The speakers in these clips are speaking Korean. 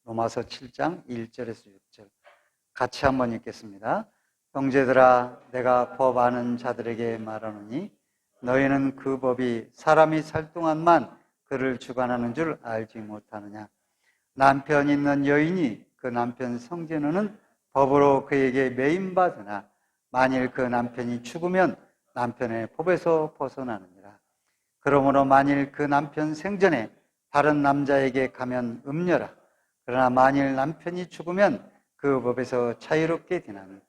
로마서 7장 1절에서 6절 같이 한번 읽겠습니다. 형제들아, 내가 법 아는 자들에게 말하노니 너희는 그 법이 사람이 살 동안만 그를 주관하는 줄 알지 못하느냐. 남편 있는 여인이 그 남편 성전하는 법으로 그에게 매임받으나 만일 그 남편이 죽으면 남편의 법에서 벗어나느니라. 그러므로 만일 그 남편 생전에 다른 남자에게 가면 음녀라. 그러나 만일 남편이 죽으면 그 법에서 자유롭게 되나니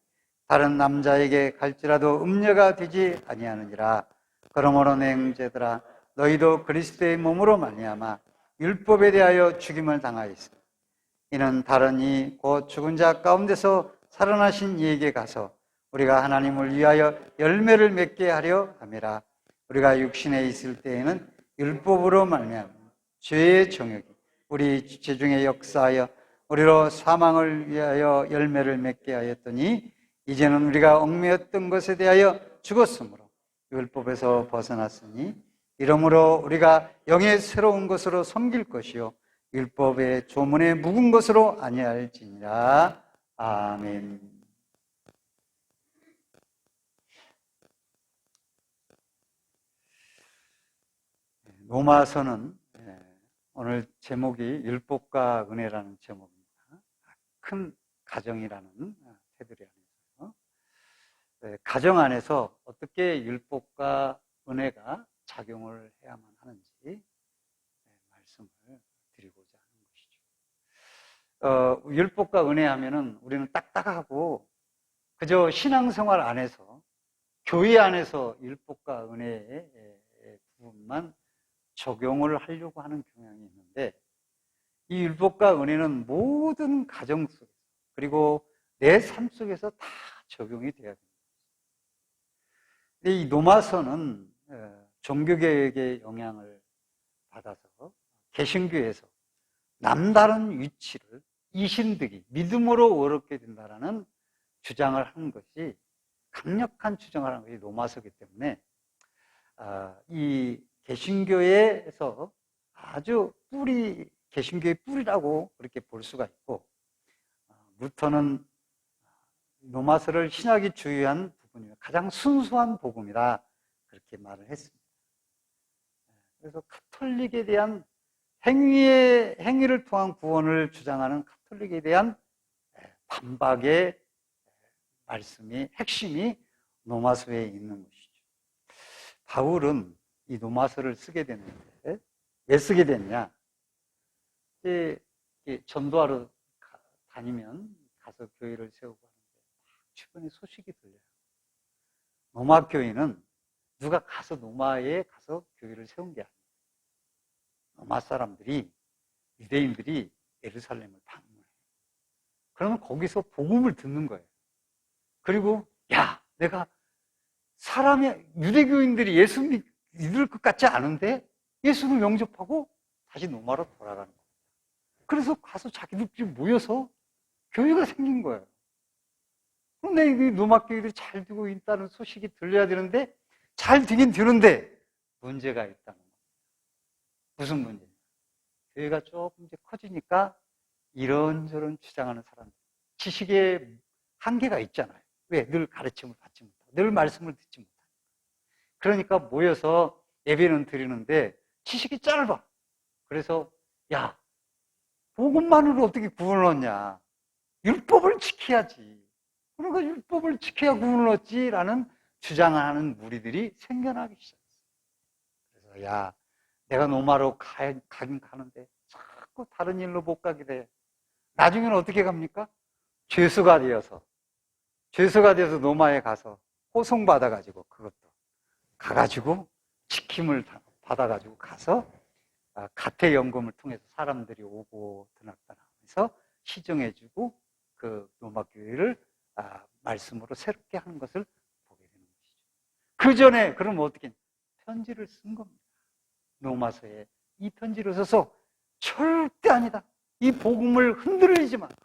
다른 남자에게 갈지라도 음녀가 되지 아니하느니라. 그러므로 내 형제들아, 너희도 그리스도의 몸으로 말미암아 율법에 대하여 죽임을 당하였으니 이는 다른 이 곧 죽은 자 가운데서 살아나신 이에게 가서 우리가 하나님을 위하여 열매를 맺게 하려 함이라. 우리가 육신에 있을 때에는 율법으로 말미암아 죄의 정욕이 우리 지체 중에 역사하여 우리로 사망을 위하여 열매를 맺게 하였더니 이제는 우리가 얽매였던 것에 대하여 죽었으므로 율법에서 벗어났으니 이러므로 우리가 영의 새로운 것으로 섬길 것이요 율법의 조문에 묵은 것으로 아니할지니라. 아멘. 로마서는 오늘 제목이 율법과 은혜라는 제목입니다. 큰 가정이라는 테두리 안에서 가정 안에서 어떻게 율법과 은혜가 작용을 해야만 하는지 말씀을 드리고자 하는 것이죠. 율법과 은혜 하면은 우리는 딱딱하고 그저 신앙생활 안에서 교회 안에서 율법과 은혜의 부분만 적용을 하려고 하는 경향이 있는데 이 율법과 은혜는 모든 가정 속에서 그리고 내 삶 속에서 다 적용이 돼야 됩니다. 근데 이 로마서는 종교개혁의 영향을 받아서 개신교에서 남다른 위치를 이신득이 믿음으로 얻게 된다라는 주장을 하는 것이 강력한 주장을 하는 것이 로마서이기 때문에 이 개신교에서 아주 개신교의 뿌리라고 그렇게 볼 수가 있고 루터는 로마서를 신학이 주요한 부분이며 가장 순수한 복음이다 그렇게 말을 했습니다. 그래서 가톨릭에 대한 행위를 통한 구원을 주장하는 가톨릭에 대한 반박의 말씀이 핵심이 로마서에 있는 것이죠. 바울은 이 로마서를 쓰게 됐는데 왜 쓰게 됐냐? 전도하러 다니면 가서 교회를 세우고 하는데 주변에 소식이 들려요. 로마 교회는 누가 가서 로마에 가서 교회를 세운 게 아니에요. 로마 사람들이 유대인들이 예루살렘을 방문해요. 그러면 거기서 복음을 듣는 거예요. 그리고 내가 유대교인들이 예수 믿을 것 같지 않은데 예수를 영접하고 다시 로마로 돌아가는 거예요. 그래서 가서 자기들끼리 모여서 교회가 생긴 거예요. 그런데 이 로마 교회들이 잘 되고 있다는 소식이 들려야 되는데 잘 되긴 되는데 문제가 있다는 거예요. 무슨 문제냐? 교회가 조금 이제 커지니까 이런저런 주장하는 사람들, 지식의 한계가 있잖아요. 왜? 늘 가르침을 받지 못하고 늘 말씀을 듣지 못하고 그러니까 모여서 예배는 드리는데 지식이 짧아. 그래서 복음만으로 어떻게 구원을 얻냐? 율법을 지켜야지. 그러니까 율법을 지켜야 구원을 얻지라는 주장을 하는 무리들이 생겨나기 시작했어요. 그래서 내가 로마로 가긴 가는데 자꾸 다른 일로 못 가게 돼. 나중에는 어떻게 갑니까? 죄수가 되어서 로마에 가서 호송받아가지고 그것도 가가지고 지킴을 받아가지고 가서 가택연금을 통해서 사람들이 오고 드나드나하면서 시정해주고 그 로마 교회를 말씀으로 새롭게 하는 것을 보게 되는 것이죠. 그 전에 그럼 어떻게 편지를 쓴 겁니다. 로마서에 이 편지를 써서 절대 아니다. 이 복음을 흔들지 마라.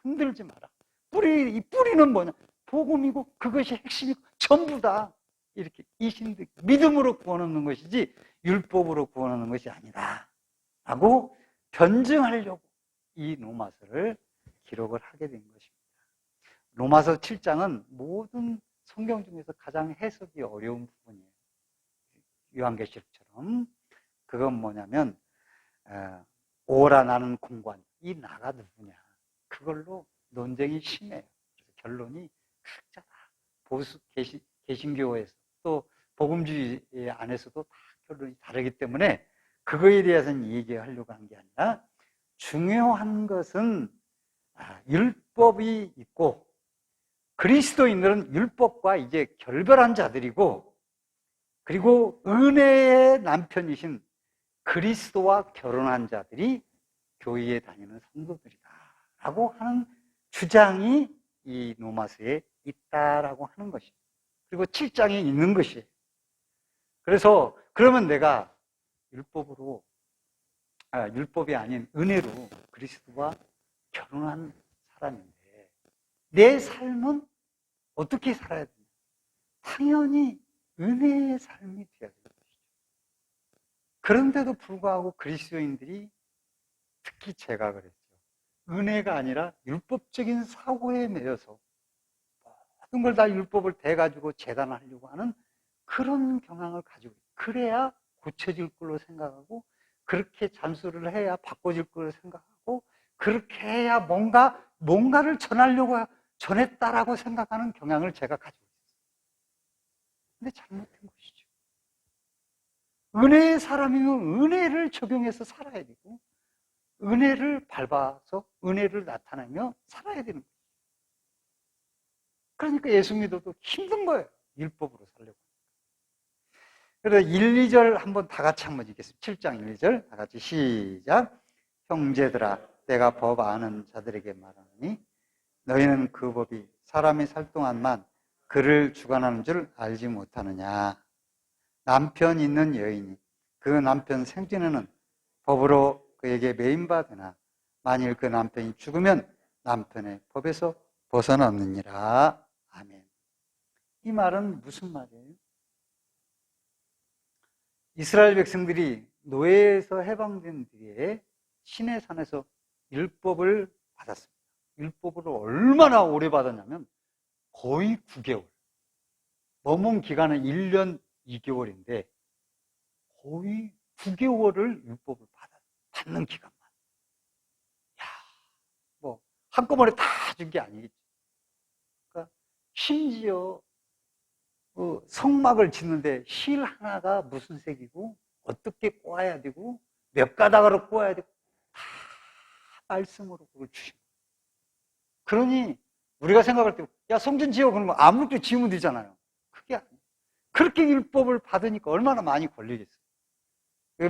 이 뿌리는 뭐냐? 복음이고 그것이 핵심이고 전부다. 이렇게 이신득 믿음으로 구원 얻는 것이지 율법으로 구원 얻는 것이 아니다 라고 변증하려고 이 로마서를 기록을 하게 된 것입니다. 로마서 7장은 모든 성경 중에서 가장 해석이 어려운 부분이에요. 요한계시록처럼. 그건 뭐냐면 오라 나는 공관, 이 나가 누구냐, 그걸로 논쟁이 심해요. 그래서 결론이 각자 보수 개신교에서 또 복음주의 안에서도 다 결론이 다르기 때문에 그거에 대해서는 얘기하려고 한 게 아니라, 중요한 것은 율법이 있고 그리스도인들은 율법과 이제 결별한 자들이고, 그리고 은혜의 남편이신 그리스도와 결혼한 자들이 교회에 다니는 성도들이다 라고 하는 주장이 이 로마서에 있다라고 하는 것이에요. 그리고 7장에 있는 것이에요. 그래서 그러면 내가 율법이 아닌 은혜로 그리스도와 결혼한 사람인데 내 삶은 어떻게 살아야 되냐? 당연히 은혜의 삶이 되어야 되는 것이죠. 그런데도 불구하고 그리스도인들이, 특히 제가 그랬죠, 은혜가 아니라 율법적인 사고에 매여서 모든 걸 다 율법을 대가지고 재단하려고 하는 그런 경향을 가지고, 그래야 고쳐질 걸로 생각하고, 그렇게 잠수를 해야 바꿔질 걸로 생각하고, 그렇게 해야 뭔가를 전했다라고 생각하는 경향을 제가 가지고 있어요. 근데 잘못된 것이죠. 은혜의 사람이면 은혜를 적용해서 살아야 되고, 은혜를 밟아서 은혜를 나타내며 살아야 되는 거예요. 그러니까 예수 믿어도 힘든 거예요. 율법으로 살려고. 그래서 1, 2절 한번 다 같이 한번 읽겠습니다. 7장 1, 2절 다 같이 시작. 형제들아, 내가 법 아는 자들에게 말하노니 너희는 그 법이 사람이 살 동안만 그를 주관하는 줄 알지 못하느냐. 남편 있는 여인이 그 남편 생전에는 법으로 그에게 매인받으나 만일 그 남편이 죽으면 남편의 법에서 벗어났느니라. 아멘. 이 말은 무슨 말이에요? 이스라엘 백성들이 노예에서 해방된 뒤에 시내 산에서 율법을 받았습니다. 율법을 얼마나 오래 받았냐면 거의 9개월. 머문 기간은 1년 2개월인데 거의 9개월을 율법을 받는 기간만. 야, 뭐 한꺼번에 다 준 게 아니겠지. 그러니까 심지어 성막을 짓는데 실 하나가 무슨 색이고 어떻게 꼬아야 되고 몇 가닥으로 꼬아야 되고 다 말씀으로 그걸 주신 거예요. 그러니 우리가 생각할 때 야, 성전 지어 그러면 아무것도 지으면 되잖아요. 그게 아니에요. 그렇게 율법을 받으니까 얼마나 많이 걸리겠어요.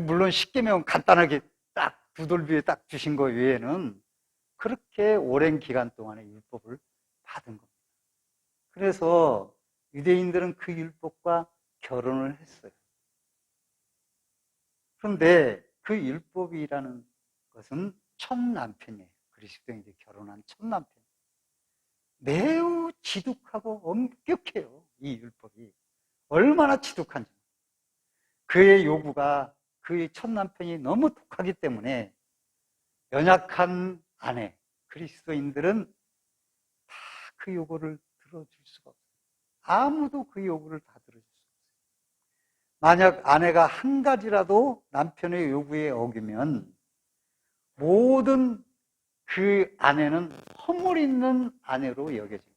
물론 십계명은 간단하게 딱 두 돌비에 딱 주신 거 외에는 그렇게 오랜 기간 동안에 율법을 받은 겁니다. 그래서 유대인들은 그 율법과 결혼을 했어요. 그런데 그 율법이라는 것은 첫 남편이에요. 그리스도인들이 결혼한 첫 남편. 매우 지독하고 엄격해요. 이 율법이. 얼마나 지독한지. 그의 요구가, 그의 첫 남편이 너무 독하기 때문에 연약한 아내, 그리스도인들은 다 그 요구를 들어줄 수가 없어요. 아무도 그 요구를 다 들어줄 수 없어요. 만약 아내가 한 가지라도 남편의 요구에 어기면 모든 그 아내는 허물 있는 아내로 여겨집니다.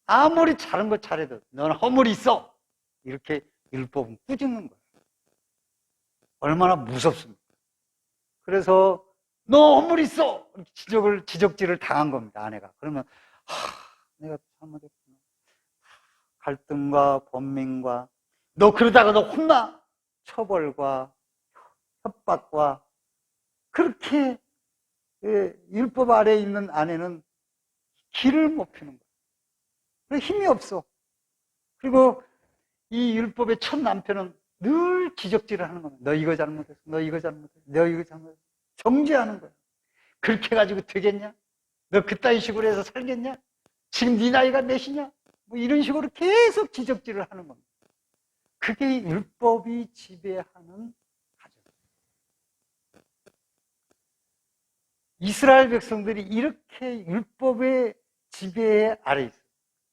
아무리 잘한 거 잘해도 너는 허물이 있어! 이렇게 율법은 꾸짖는 거예요. 얼마나 무섭습니까? 그래서 너 허물 있어! 지적질을 당한 겁니다, 아내가. 그러면 내가 잘못했구나. 갈등과 번민과 너 그러다가 너 혼나! 처벌과 협박과 그렇게 율법 아래에 있는 아내는 길을 못 펴는 거예요. 힘이 없어. 그리고 이 율법의 첫 남편은 늘 지적질을 하는 겁니다. 너 이거 잘못했어. 너 이거 잘못했어. 너 이거 잘못했어. 정죄하는 거예요. 그렇게 해가지고 되겠냐? 너 그따위 식으로 해서 살겠냐? 지금 네 나이가 몇이냐? 뭐 이런 식으로 계속 지적질을 하는 겁니다. 그게 율법이 지배하는 가정. 이스라엘 백성들이 이렇게 율법의 지배 아래 있어요.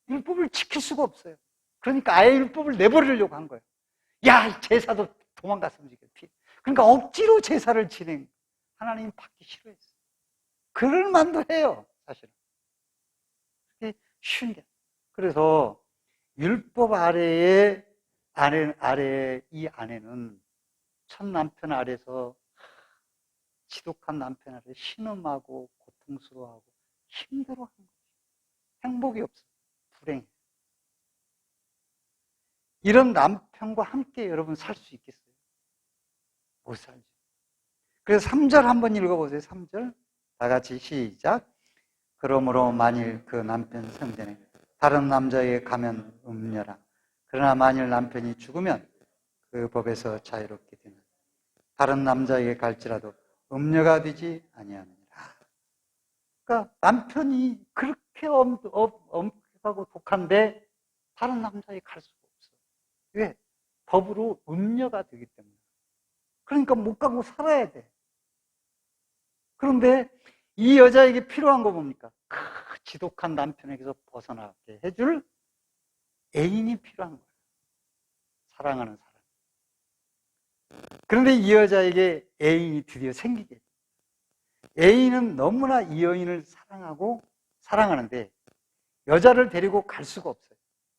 율법을 지킬 수가 없어요. 그러니까 아예 율법을 내버리려고 한 거예요. 야, 제사도 도망갔으면 좋겠다. 그러니까 억지로 제사를 진행. 하나님 받기 싫어했어요. 그럴 만도 해요, 사실은. 그게 쉬운 게. 그래서 율법 아래에 이 아내는 첫 남편 아래서 지독한 남편 아래 신음하고 고통스러워하고 힘들어하는 거죠. 행복이 없어요. 불행해. 이런 남편과 함께 여러분 살 수 있겠어요? 못 살죠. 그래서 3절 한번 읽어보세요. 3절. 다 같이 시작. 그러므로 만일 그 남편 성전에 다른 남자에게 가면 음녀라. 그러나 만일 남편이 죽으면 그 법에서 자유롭게 되는 다른 남자에게 갈지라도 음녀가 되지 아니하느니라. 그러니까 남편이 그렇게 엄격하고 독한데 다른 남자에게 갈 수가 없어. 왜? 법으로 음녀가 되기 때문에. 그러니까 못 가고 살아야 돼. 그런데 이 여자에게 필요한 거 뭡니까? 지독한 남편에게서 벗어나게 해줄 애인이 필요한 거예요. 사랑하는 사람. 그런데 이 여자에게 애인이 드디어 생기게 돼요. 애인은 너무나 이 여인을 사랑하는데 여자를 데리고 갈 수가 없어요.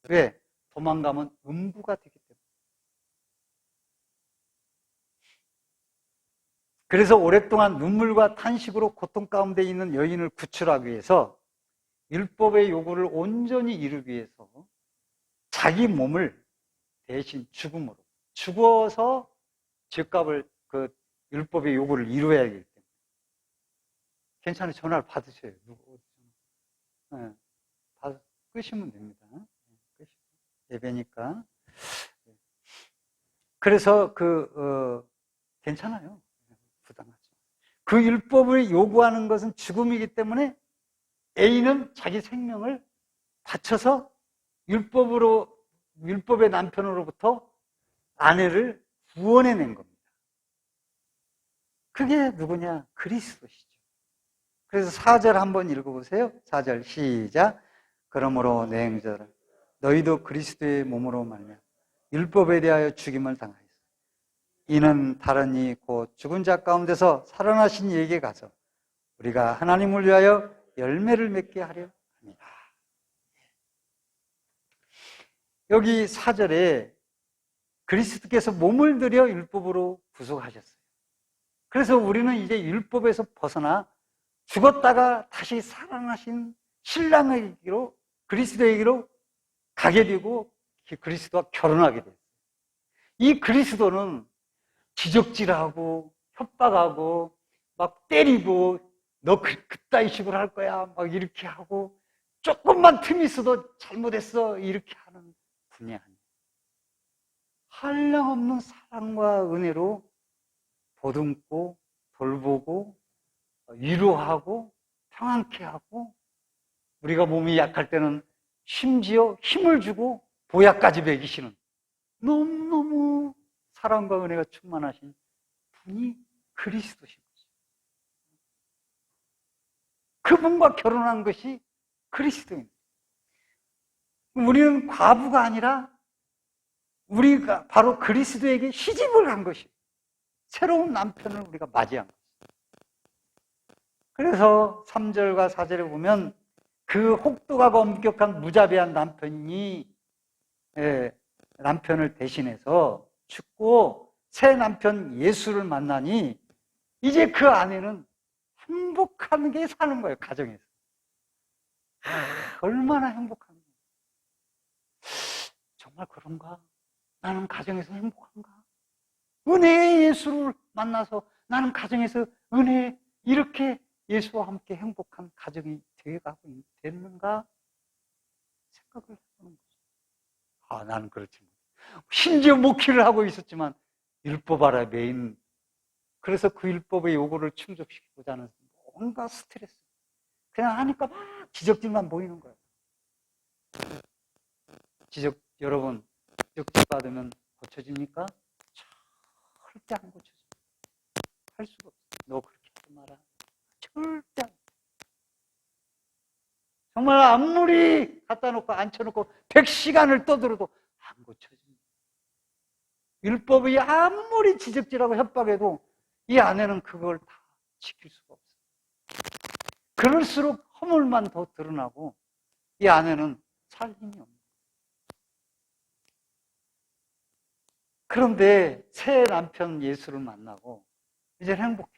왜? 도망가면 음부가 되기 때문에. 그래서 오랫동안 눈물과 탄식으로 고통 가운데 있는 여인을 구출하기 위해서 율법의 요구를 온전히 이루기 위해서 자기 몸을 대신 죽음으로 죽어서 죄값을 그 율법의 요구를 이루어야 하기 때문에. 괜찮아요. 전화를 받으세요. 네, 끄시면 됩니다. 예배니까. 그래서 괜찮아요. 부담하지. 그 율법을 요구하는 것은 죽음이기 때문에 A는 자기 생명을 바쳐서 율법의 남편으로부터 아내를 구원해낸 겁니다. 그게 누구냐? 그리스도시죠. 그래서 4절 한번 읽어보세요. 4절 시작. 그러므로 내 형제들아 너희도 그리스도의 몸으로 말미암아 율법에 대하여 죽임을 당하였어. 이는 다른 이 곧 죽은 자 가운데서 살아나신 이에게 가서 우리가 하나님을 위하여 열매를 맺게 하려 합니다. 여기 4절에 그리스도께서 몸을 들여 율법으로 구속하셨어요. 그래서 우리는 이제 율법에서 벗어나 죽었다가 다시 살아나신 신랑에게로 그리스도에게로 가게 되고 그리스도와 결혼하게 돼요. 이 그리스도는 지적질하고 협박하고 막 때리고 너 그따위 식으로 할 거야 막 이렇게 하고 조금만 틈이 있어도 잘못했어 이렇게 하는 분이 아니에요. 한량없는 사랑과 은혜로 보듬고 돌보고 위로하고 평안케 하고 우리가 몸이 약할 때는 심지어 힘을 주고 보약까지 먹이시는 너무너무 사랑과 은혜가 충만하신 분이 그리스도신 거죠. 그분과 결혼한 것이 그리스도입니다. 우리는 과부가 아니라 우리가 바로 그리스도에게 시집을 간 것이에요. 새로운 남편을 우리가 맞이한 거죠. 그래서 3절과 4절에 보면 그 혹독하고 엄격한 무자비한 남편이 남편을 대신해서 죽고 새 남편 예수를 만나니 이제 그 아내는 행복하게 사는 거예요. 가정에서. 얼마나 행복한가. 정말 그런가? 나는 가정에서 행복한가? 은혜의 예수를 만나서 나는 가정에서 은혜 이렇게 예수와 함께 행복한 가정이 되어가고 됐는가? 생각을 해보는 거죠. 나는 그렇지 못. 심지어 목회를 하고 있었지만 율법 아래 매인. 그래서 그 율법의 요구를 충족시키고자 하는 뭔가 스트레스. 그냥 하니까 막 지적질만 보이는 거예요. 여러분, 지적질 받으면 고쳐집니까? 절대 안 고쳐집니다. 할 수가 없어. 너 그렇게 하지 마라. 절대 안 돼. 정말 아무리 갖다 놓고 앉혀놓고 100시간을 떠들어도 안 고쳐집니다. 율법이 아무리 지적질하고 협박해도 이 아내는 그걸 다 지킬 수가 없어요. 그럴수록 허물만 더 드러나고 이 아내는 살 힘이 없는 거예요. 그런데 새 남편 예수를 만나고 이제 행복해요.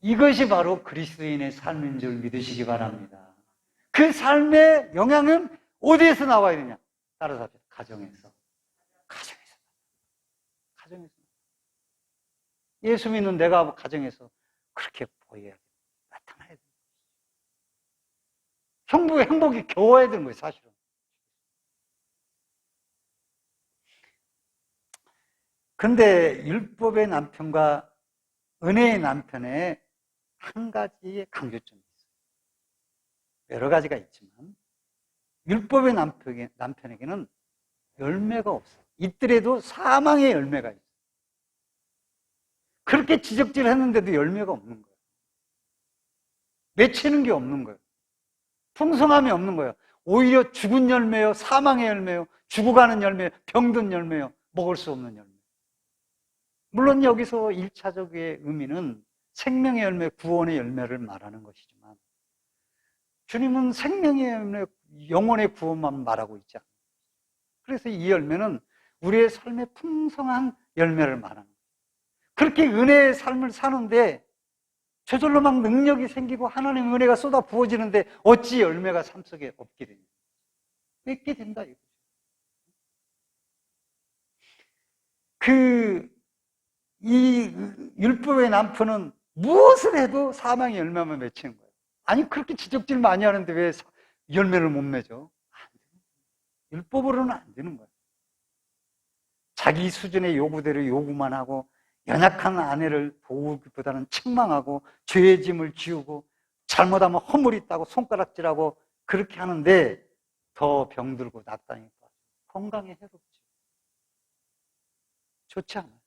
이것이 바로 그리스도인의 삶인 줄 믿으시기 바랍니다. 그 삶의 영향은 어디에서 나와야 되냐? 따라서 가정에서. 예수 믿는 내가 가정에서 그렇게 보여야 돼. 나타나야 돼. 행복이 겨워야 되는 거예요, 사실은. 근데 율법의 남편과 은혜의 남편의 한 가지의 강조점이 있어요. 여러 가지가 있지만 율법의 남편에게는 열매가 없어요. 있더라도 사망의 열매가 있어요. 그렇게 지적질했는데도 열매가 없는 거예요. 맺히는 게 없는 거예요. 풍성함이 없는 거예요. 오히려 죽은 열매요, 사망의 열매요, 죽어가는 열매요, 병든 열매요, 먹을 수 없는 열매. 물론 여기서 1차적의 의미는 생명의 열매, 구원의 열매를 말하는 것이지만 주님은 생명의 열매, 영혼의 구원만 말하고 있지 않아요. 그래서 이 열매는 우리의 삶의 풍성한 열매를 말하는 거예요. 그렇게 은혜의 삶을 사는데 저절로 막 능력이 생기고 하나님의 은혜가 쏟아 부어지는데 어찌 열매가 삶 속에 없게 되냐. 맺게 된다 이거죠. 이 율법의 남편은 무엇을 해도 사망의 열매만 맺히는 거예요. 아니 그렇게 지적질 많이 하는데 왜 열매를 못 맺어? 안 돼요. 율법으로는 안 되는 거예요. 자기 수준의 요구대로 요구만 하고 연약한 아내를 도우기보다는 책망하고 죄의 짐을 지우고 잘못하면 허물이 있다고 손가락질하고 그렇게 하는데 더 병들고 낙담이 건강에 해롭지. 좋지 않아요.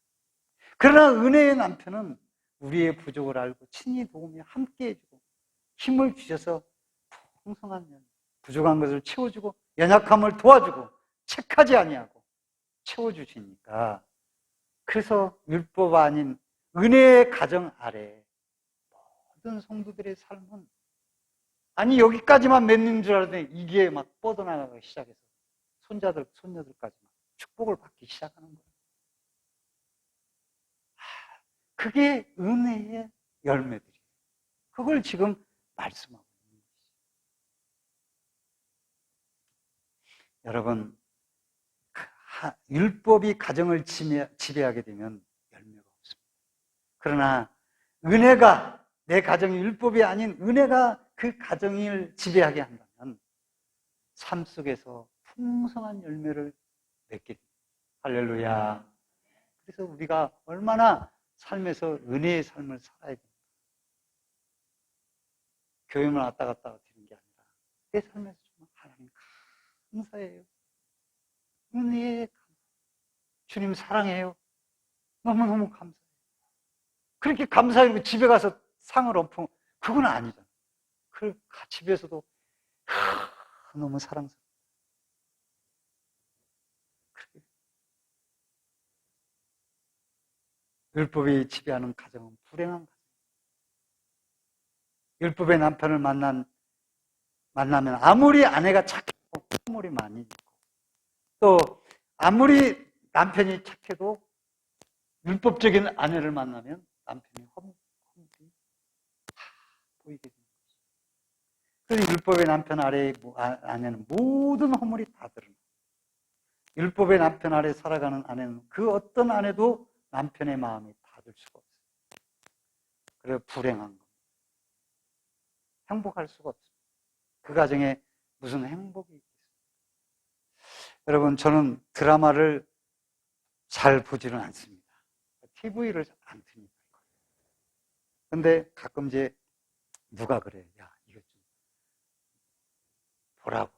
그러나 은혜의 남편은 우리의 부족을 알고 친히 도우며 함께 해주고 힘을 주셔서 풍성한 부족한 것을 채워주고 연약함을 도와주고 책하지 아니하고 채워주시니까 그래서 율법 아닌 은혜의 가정 아래 모든 성도들의 삶은 아니 여기까지만 맺는 줄 알았더니 이게 막 뻗어나가기 시작해서 손자들, 손녀들까지 막 축복을 받기 시작하는 거예요. 그게 은혜의 열매들이에요. 그걸 지금 말씀하고 있는 것이죠. 여러분, 율법이 가정을 지배하게 되면 열매가 없습니다. 그러나 은혜가 내 가정이 율법이 아닌 은혜가 그 가정을 지배하게 한다면 삶 속에서 풍성한 열매를 맺게 됩니다. 할렐루야. 그래서 우리가 얼마나 삶에서 은혜의 삶을 살아야 됩니다. 교회만 왔다 갔다 되는 게 아니라 내 삶에서 정말 하나님 감사해요. 은혜에 주님 사랑해요. 너무너무 감사해요. 그렇게 감사해요. 집에 가서 상을 엎으면 그건 아니잖아요. 그 집에서도 너무 사랑스러워. 율법이 지배하는 가정은 불행한 가정. 율법의 남편을 만나면 아무리 아내가 착해도 허물이 많이 있고 또 아무리 남편이 착해도 율법적인 아내를 만나면 남편이 허물이 보이게 되는 거죠. 그래서 율법의 남편 아래의 아내는 모든 허물이 다 드러나요. 율법의 남편 아래 살아가는 아내는 그 어떤 아내도 남편의 마음이 받을 수가 없어요. 그래서 불행한 겁니다. 행복할 수가 없습니다. 그 가정에 무슨 행복이 있겠습니까? 여러분, 저는 드라마를 잘 보지는 않습니다. TV를 안 틉니다. 근데 가끔 이제 누가 그래, 야, 이거 좀 보라고.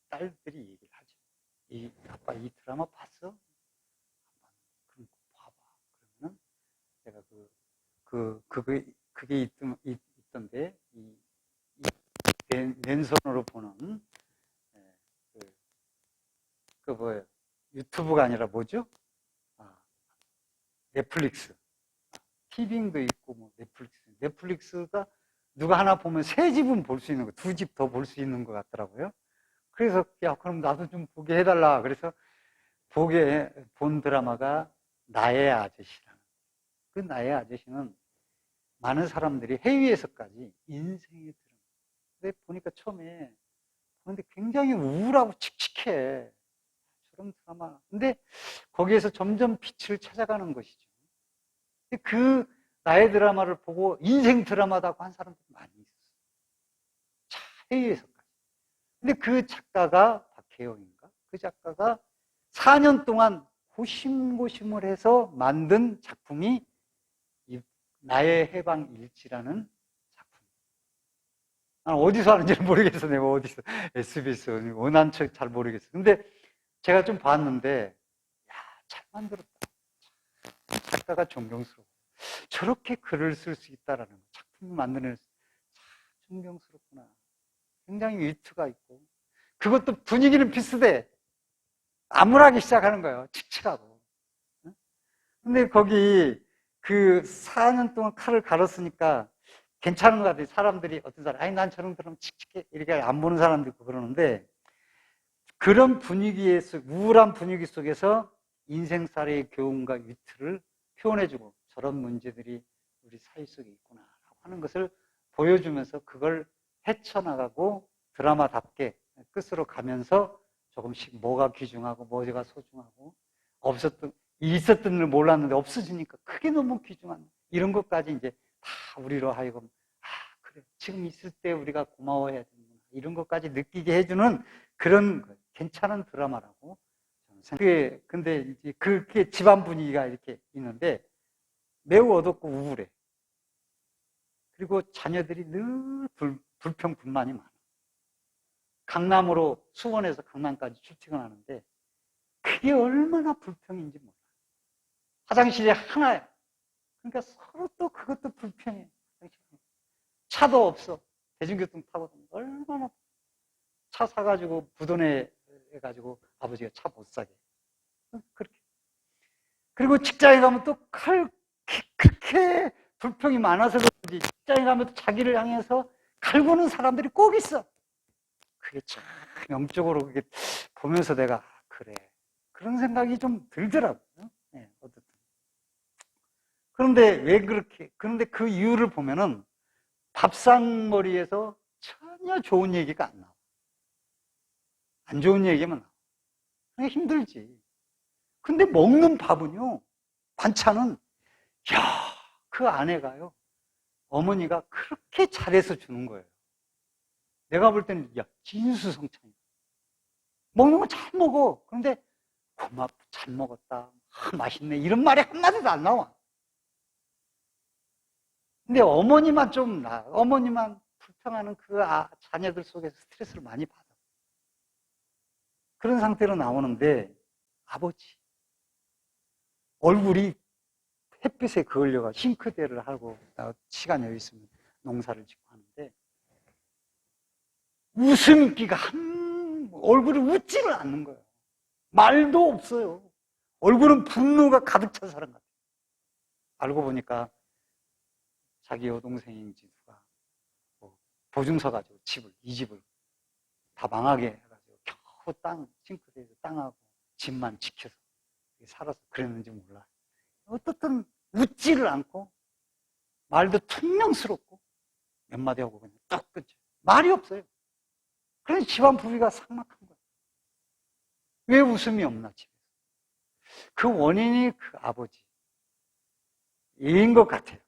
딸들이 얘기를 하죠. 아빠 이 드라마 봤어? 그럼 봐봐. 그러면은 제가 그게 있던데, 맨손으로 보는, 그 뭐예요? 유튜브가 아니라 뭐죠? 넷플릭스. 티빙도 있고, 뭐, 넷플릭스. 넷플릭스가 누가 하나 보면 세 집은 볼 수 있는 거, 두 집 더 볼 수 있는 것 같더라고요. 그래서, 야, 그럼 나도 좀 보게 해달라. 그래서 본 드라마가 나의 아저씨라는. 그 나의 아저씨는 많은 사람들이 해외에서까지 인생의 드라마. 근데 보니까 처음에 보는데 굉장히 우울하고 칙칙해. 저런 드라마. 근데 거기에서 점점 빛을 찾아가는 것이죠. 그 나의 드라마를 보고 인생 드라마다고 한 사람들이 많이 있었어요. 자, 해외에서까지. 근데 그 작가가 박혜영인가? 그 작가가 4년 동안 고심고심을 해서 만든 작품이 나의 해방일지라는 작품. 난 어디서 하는지는 모르겠어. 내가 어디서. SBS, 원한 잘 모르겠어. 근데 제가 좀 봤는데, 야, 잘 만들었다. 작가가 존경스러워. 저렇게 글을 쓸 수 있다라는 거. 작품을 만드는 참 존경스럽구나. 굉장히 위트가 있고. 그것도 분위기는 비슷해. 암울하기 시작하는 거예요. 칙칙하고. 근데 거기 그 4년 동안 칼을 갈았으니까 괜찮은 것 같아요. 사람들이, 어떤 사람, 아니, 난 저런 드라마 칙칙해. 이렇게 안 보는 사람도 있고 그러는데, 그런 분위기에서, 우울한 분위기 속에서 인생살이의 교훈과 위트를 표현해주고, 저런 문제들이 우리 사회 속에 있구나 라고 하는 것을 보여주면서 그걸 헤쳐나가고 드라마답게 끝으로 가면서 조금씩 뭐가 귀중하고 뭐가 소중하고 있었던 일 몰랐는데 없어지니까 그게 너무 귀중한 이런 것까지 이제 다 우리로 하여금 그래 지금 있을 때 우리가 고마워해야 되는구나 이런 것까지 느끼게 해주는 그런 괜찮은 드라마라고 생각해요. 근데 이제 그게 집안 분위기가 이렇게 있는데 매우 어둡고 우울해. 그리고 자녀들이 늘 불평불만이 많아. 강남으로 수원에서 강남까지 출퇴근하는데 그게 얼마나 불평인지 몰라. 화장실이 하나야. 그러니까 서로 또 그것도 불평해. 차도 없어. 대중교통 타거든. 얼마나 차 사가지고 부도내 해가지고 아버지가 차 못 사게. 그렇게. 그리고 직장에 가면 또 그렇게 불평이 많아서 그런지 직장에 가면 또 자기를 향해서 갈구는 사람들이 꼭 있어. 그게 참 영적으로 그게 보면서 내가 그래 그런 생각이 좀 들더라고요. 네, 어쨌든. 그런데 왜 그렇게? 그런데 그 이유를 보면은 밥상머리에서 전혀 좋은 얘기가 안 나와. 안 좋은 얘기만 나와. 그게 힘들지. 근데 먹는 밥은요, 반찬은 야, 그 아내가요, 어머니가 그렇게 잘해서 주는 거예요. 내가 볼 때는 야, 진수성찬이야. 먹는 거 잘 먹어. 그런데 고맙다, 잘 먹었다, 맛있네 이런 말이 한마디도 안 나와. 근데 어머니만 좀 어머니만 불평하는 그 자녀들 속에서 스트레스를 많이 받아. 그런 상태로 나오는데 아버지 얼굴이 햇빛에 그을려가 싱크대를 하고 시간 여유 있으면 농사를 짓고 하는데 웃음기가 얼굴이 웃지를 않는 거예요. 말도 없어요. 얼굴은 분노가 가득 찬 사람 같아요. 알고 보니까 자기 여동생인지 누가 보증서 가지고 이 집을 다 망하게 해가지고 겨우 싱크대에서 땅하고 집만 지켜서 살아서 그랬는지 몰라. 어떻든 웃지를 않고 말도 퉁명스럽고 몇 마디 하고 그냥 딱 끊죠. 말이 없어요. 그래서 집안 분위기가 삭막한 거예요. 왜 웃음이 없나 집에서. 그 원인이 그 아버지인 것 같아요.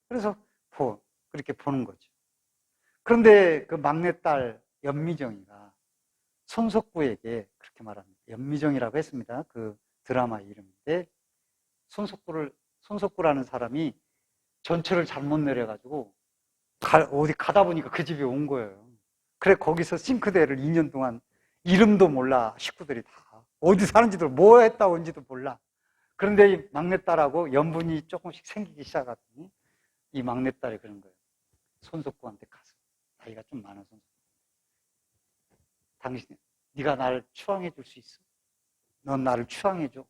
그래서 그렇게 보는 거죠. 그런데 그 막내딸 연미정이가 손석구에게 그렇게 말합니다. 연미정이라고 했습니다. 그 드라마 이름인데 손석구라는 사람이 전철을 잘못 내려가지고 어디 가다 보니까 그 집에 온 거예요. 그래 거기서 싱크대를 2년 동안 이름도 몰라 식구들이 다 어디 사는지도 뭐 했다 온지도 몰라. 그런데 이 막내딸하고 연분이 조금씩 생기기 시작하더니 이 막내딸이 그런 거예요. 손석구한테 가서, 나이가 좀 많아 손석구. 당신, 네가 나를 추앙해 줄 수 있어? 넌 나를 추앙해 줘.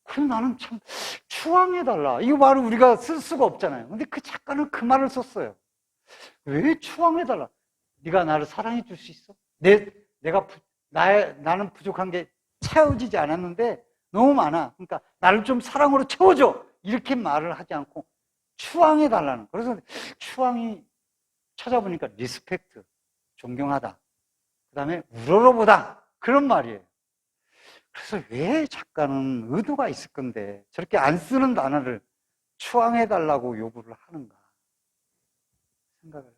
그럼 나는 참 추앙해 달라. 이거 말을 우리가 쓸 수가 없잖아요. 근데 그 작가는 그 말을 썼어요. 왜 추앙해 달라? 네가 나를 사랑해 줄 수 있어? 나는 부족한 게 채워지지 않았는데 너무 많아. 그러니까 나를 좀 사랑으로 채워줘. 이렇게 말을 하지 않고 추앙해 달라는. 그래서 추앙이 찾아보니까 리스펙트, 존경하다. 그 다음에 우러러보다. 그런 말이에요. 그래서 왜 작가는 의도가 있을 건데 저렇게 안 쓰는 단어를 추앙해 달라고 요구를 하는가 생각을 해요.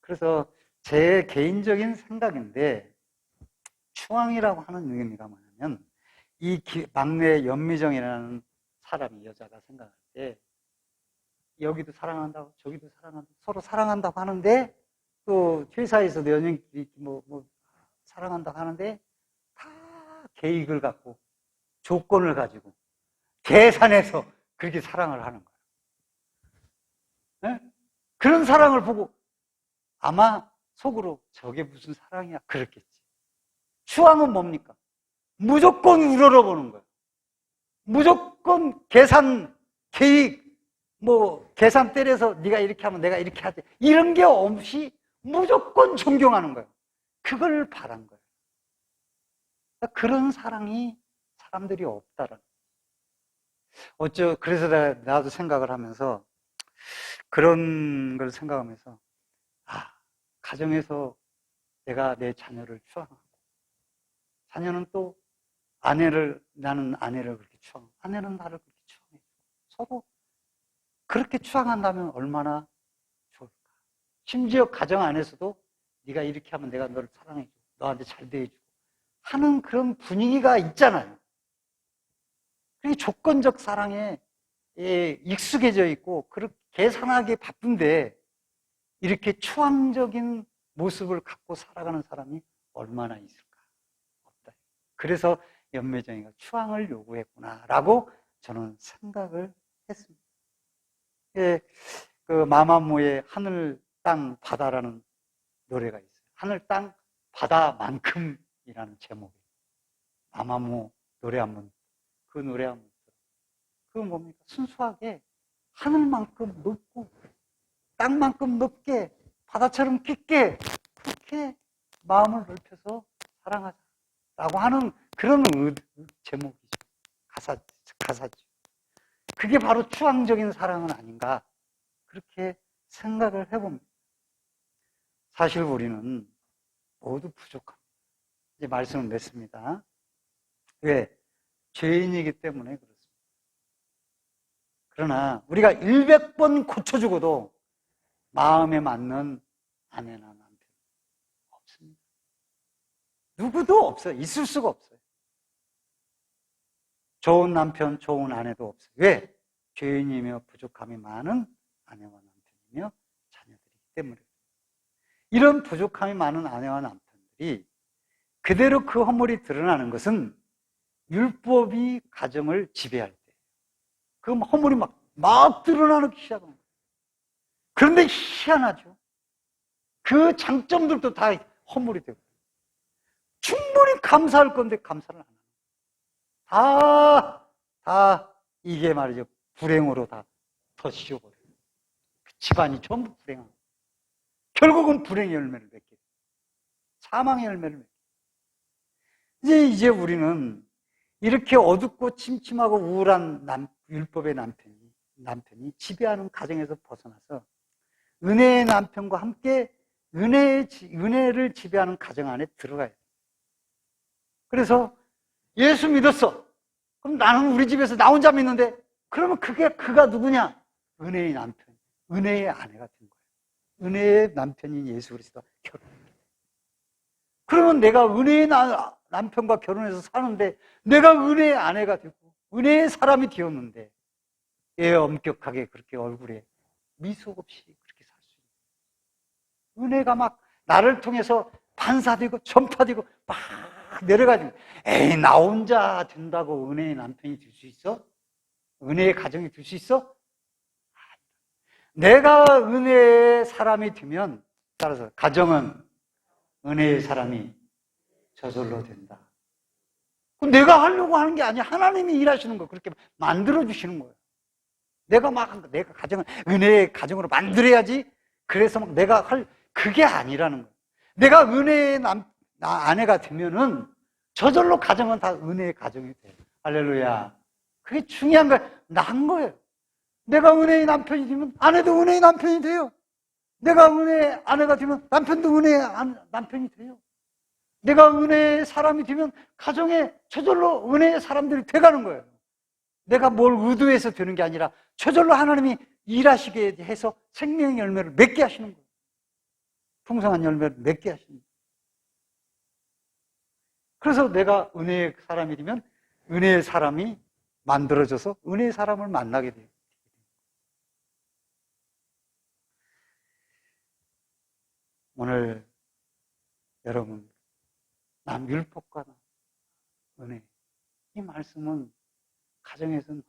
그래서 제 개인적인 생각인데 추앙이라고 하는 의미가 뭐냐면 이 막내 연미정이라는 사람이 여자가 생각할 때 여기도 사랑한다고 저기도 사랑한다고 서로 사랑한다고 하는데 또 회사에서도 연인끼리 사랑한다고 하는데 다 계획을 갖고 조건을 가지고 계산해서 그렇게 사랑을 하는 거예요. 네? 그런 사랑을 보고 아마 속으로 저게 무슨 사랑이야 그랬겠지. 추앙은 뭡니까? 무조건 우러러보는 거예요. 무조건 계산, 계획, 계산 때려서 네가 이렇게 하면 내가 이렇게 하지. 이런 게 없이 무조건 존경하는 거예요. 그걸 바란 거예요. 그런 사랑이 사람들이 없다라는 거예요. 그래서 나도 생각을 하면서 그런 걸 생각하면서 가정에서 내가 내 자녀를 추앙하고 자녀는 또 나는 아내를 그렇게 추앙하고 아내는 나를 그렇게 추앙해주고 서로 그렇게 추앙한다면 얼마나 좋을까. 심지어 가정 안에서도 네가 이렇게 하면 내가 너를 사랑해주고 너한테 잘 대해주고 하는 그런 분위기가 있잖아요. 그게 조건적 사랑에 익숙해져 있고 그렇게 계산하기 바쁜데 이렇게 추앙적인 모습을 갖고 살아가는 사람이 얼마나 있을까? 없다. 그래서 연매정이가 추앙을 요구했구나라고 저는 생각을 했습니다. 그 마마무의 하늘, 땅, 바다라는 노래가 있어요. 하늘, 땅, 바다만큼이라는 제목이에요. 마마무 노래 한번, 그 노래 한번 들어요. 그건 뭡니까? 순수하게 하늘만큼 높고 땅만큼 높게 바다처럼 깊게 그렇게 마음을 넓혀서 사랑하자라고 하는 그런 제목이죠. 가사죠. 그게 바로 추앙적인 사랑은 아닌가 그렇게 생각을 해봅니다. 사실 우리는 모두 부족합니다. 이제 말씀을 맺습니다. 왜? 죄인이기 때문에 그렇습니다. 그러나 우리가 100번 고쳐주고도 마음에 맞는 아내나 남편 없습니다. 누구도 없어요. 있을 수가 없어요. 좋은 남편, 좋은 아내도 없어요. 왜? 죄인이며 부족함이 많은 아내와 남편이며 자녀들이기 때문에. 이런 부족함이 많은 아내와 남편들이 그대로 그 허물이 드러나는 것은 율법이 가정을 지배할 때. 그 허물이 막 드러나기 시작합니다. 그런데 희한하죠. 그 장점들도 다 허물이 되고 충분히 감사할 건데 감사를 안 하는. 다 이게 말이죠. 불행으로 다 씌워버려요. 그 집안이 전부 불행한. 결국은 불행의 열매를 맺게 돼요. 사망의 열매를 맺게 돼요. 이제 우리는 이렇게 어둡고 침침하고 우울한 율법의 남편이 지배하는 가정에서 벗어나서 은혜의 남편과 함께 은혜를 지배하는 가정 안에 들어가야 돼요. 그래서 예수 믿었어. 그럼 나는 우리 집에서 나 혼자 믿는데 그러면 그가 누구냐? 은혜의 남편, 은혜의 아내가 된 거예요. 은혜의 남편인 예수 그리스도와 결혼해요. 그러면 내가 은혜의 남편과 결혼해서 사는데 내가 은혜의 아내가 되고 은혜의 사람이 되었는데 왜 엄격하게 그렇게 얼굴에 미소 없이 그렇게 살 수 있는 은혜가 막 나를 통해서 반사되고 전파되고 막 내려가지고 에이 나 혼자 된다고 은혜의 남편이 될 수 있어? 은혜의 가정이 될 수 있어? 내가 은혜의 사람이 되면, 따라서 가정은 은혜의 사람이 저절로 된다. 내가 하려고 하는 게 아니야. 하나님이 일하시는 거, 그렇게 만들어주시는 거예요. 내가 가정을, 은혜의 가정으로 만들어야지, 그래서 막 내가 그게 아니라는 거예요. 내가 은혜의 아내가 되면은 저절로 가정은 다 은혜의 가정이 돼요. 할렐루야. 그게 중요한 거예요. 난 거예요. 내가 은혜의 남편이 되면 아내도 은혜의 남편이 돼요. 내가 은혜의 아내가 되면 남편도 은혜의 남편이 돼요. 내가 은혜의 사람이 되면 가정에 저절로 은혜의 사람들이 돼가는 거예요. 내가 뭘 의도해서 되는 게 아니라 저절로 하나님이 일하시게 해서 생명의 열매를 맺게 하시는 거예요. 풍성한 열매를 맺게 하시는 거예요. 그래서 내가 은혜의 사람이 되면 은혜의 사람이 만들어져서 은혜의 사람을 만나게 돼요. 오늘 여러분, 율법과 은혜, 이 말씀은 가정에서는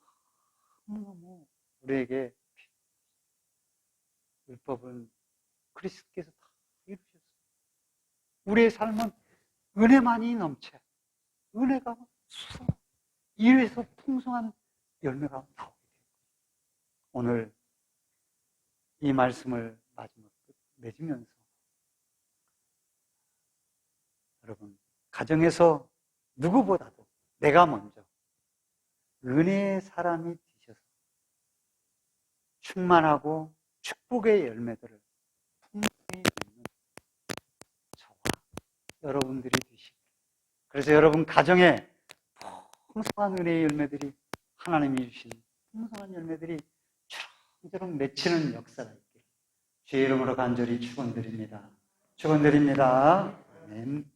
너무너무 우리에게, 율법은 그리스도께서 다 이루셨어요. 우리의 삶은 은혜만이 넘쳐요. 은혜가 수서 이래서 풍성한 열매가 나오게 돼요. 오늘 이 말씀을 마지막 맺으면서 여러분, 가정에서 누구보다도 내가 먼저 은혜의 사람이 되셔서 충만하고 축복의 열매들을 풍성히 맺는 저와 여러분들이 되시고, 그래서 여러분 가정에 풍성한 은혜의 열매들이, 하나님이 주신 풍성한 열매들이 주렁주렁 맺히는 역사가 있기를 주의 이름으로 간절히 축원드립니다. 축원드립니다. 아멘.